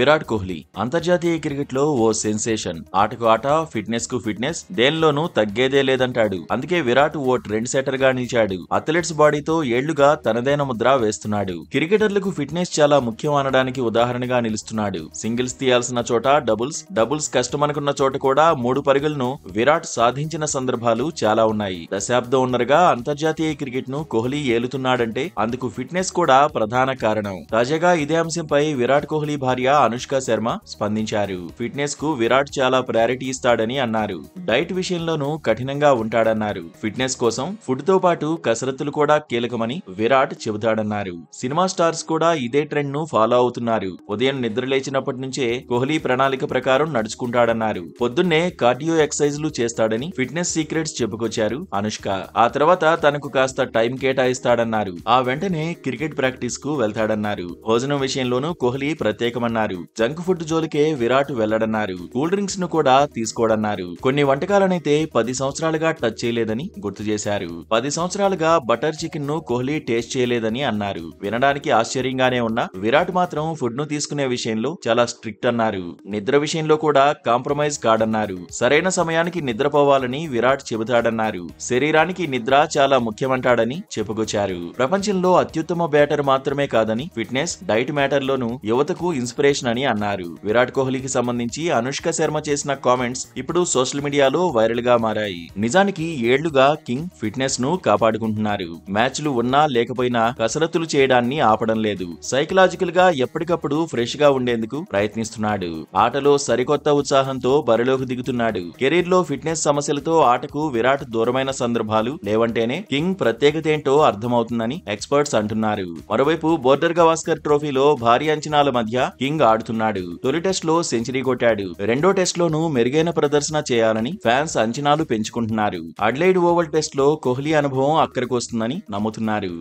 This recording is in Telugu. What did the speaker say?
విరాట్ కోహ్లీ అంతర్జాతీయ క్రికెట్ లో ఓ సెన్సేషన్. ఆటకు ఆట, ఫిట్నెస్ కు ఫిట్నెస్, దేనిలోనూ తగ్గేదే లేదంటాడు. అందుకే విరాట్ ఓ ట్రెండ్ సెటర్ గా నిలిచాడు. అథ్లెట్స్ బాడీతో ఏళ్లుగా తనదైన ముద్ర వేస్తున్నాడు. క్రికెటర్లకు ఫిట్నెస్ చాలా ముఖ్యం అనడానికి ఉదాహరణగా నిలుస్తున్నాడు. సింగిల్స్ తీయాల్సిన చోట డబుల్స్ కష్టమనుకున్న చోట కూడా 3 పరుగులను విరాట్ సాధించిన సందర్భాలు చాలా ఉన్నాయి. దశాబ్దం ఉన్నరగా అంతర్జాతీయ క్రికెట్ ను కోహ్లీ ఏలుతున్నాడంటే అందుకు ఫిట్నెస్ కూడా ప్రధాన కారణం. తాజాగా ఇదే అంశంపై విరాట్ కోహ్లీ భార్య అనుష్క శర్మ స్పందించారు. ఫిట్నెస్ కు విరాట్ చాలా ప్రయారిటీ ఇస్తాడని అన్నారు. డైట్ విషయంలోనూ కఠినంగా ఉంటాడన్నారు. ఫిట్నెస్ కోసం ఫుడ్ తో పాటు కసరత్తులు కూడా కీలకమని విరాట్ చెబుతాడన్నారు. సినిమా స్టార్స్ కూడా ఇదే ట్రెండ్ ను ఫాలో అవుతున్నారు. ఉదయం నిద్ర లేచినప్పటి నుంచే కోహ్లీ ప్రణాళిక ప్రకారం నడుచుకుంటాడన్నారు. పొద్దున్నే కార్డియో ఎక్సర్సైజ్లు చేస్తాడని ఫిట్నెస్ సీక్రెట్స్ చెప్పుకొచ్చారు అనుష్క. ఆ తర్వాత తనకు కాస్త టైం కేటాయిస్తాడన్నారు. ఆ వెంటనే క్రికెట్ ప్రాక్టీస్ కు వెళ్తాడన్నారు. భోజనం విషయంలోనూ కోహ్లీ ప్రత్యేకమన్నారు. జంక్ ఫుడ్ జోలికే విరాట్ వెళ్లడన్నారు. కూల్ డ్రింక్స్ ను కూడా తీసుకోడన్నారు. కొన్ని వంటకాలనైతే 10 సంవత్సరాలుగా టచ్ చేయలేదని గుర్తు చేశారు. 10 సంవత్సరాలుగా బటర్ చికెన్ ను కోహ్లీ టేస్ట్ చేయలేదని అన్నారు. వినడానికి ఆశ్చర్యంగానే ఉన్నా విరాట్ మాత్రం ఫుడ్ ను తీసుకునే విషయంలో చాలా స్ట్రిక్ట్ అన్నారు. నిద్ర విషయంలో కూడా కాంప్రమైజ్ కాడన్నారు. సరైన సమయానికి నిద్రపోవాలని విరాట్ చెబుతాడన్నారు. శరీరానికి నిద్ర చాలా ముఖ్యమంటాడని చెప్పుకొచ్చారు. ప్రపంచంలో అత్యుత్తమ బ్యాటర్ మాత్రమే కాదని ఫిట్నెస్, డైట్ మ్యాటర్ లోనూ యువతకు ఇన్స్పిరేషన్ అని అన్నారు. విరాట్ కోహ్లీకి సంబంధించి అనుష్క శర్మ చేసిన కామెంట్స్ ఇప్పుడు సోషల్ మీడియాలో వైరల్ గా మారాయి. నిజానికి ఏళ్లుగా కింగ్ ఫిట్నెస్ ను కాపాడుకుంటున్నారు. మ్యాచ్లు ఉన్నా లేకపోయినా కసరత్తులు చేయడాన్ని ఆపడం లేదు. సైకలాజికల్ గా ఎప్పటికప్పుడు ఫ్రెష్ గా ఉండేందుకు ప్రయత్నిస్తున్నాడు. ఆటలో సరికొత్త ఉత్సాహంతో బరిలోకి దిగుతున్నాడు. కెరీర్ లో ఫిట్నెస్ సమస్యలతో ఆటకు విరాట్ దూరమైన సందర్భాలు లేవంటేనే కింగ్ ప్రత్యేకత ఏంటో అర్థమవుతుందని ఎక్స్పర్ట్స్ అంటున్నారు. మరోవైపు బోర్డర్ గవాస్కర్ ట్రోఫీలో భారీ అంచనాల మధ్య కింగ్ ఆడుతున్నాడు. తొలి టెస్ట్ లో సెంచరీ కొట్టాడు. రెండో టెస్ట్ లోనూ మెరుగైన ప్రదర్శన చేయాలని ఫ్యాన్స్ అంచనాలు పెంచుకుంటున్నారు. అడ్లైడ్ ఓవల్ టెస్ట్ లో కోహ్లీ అనుభవం అక్కడికి వస్తుందని నమ్ముతున్నారు.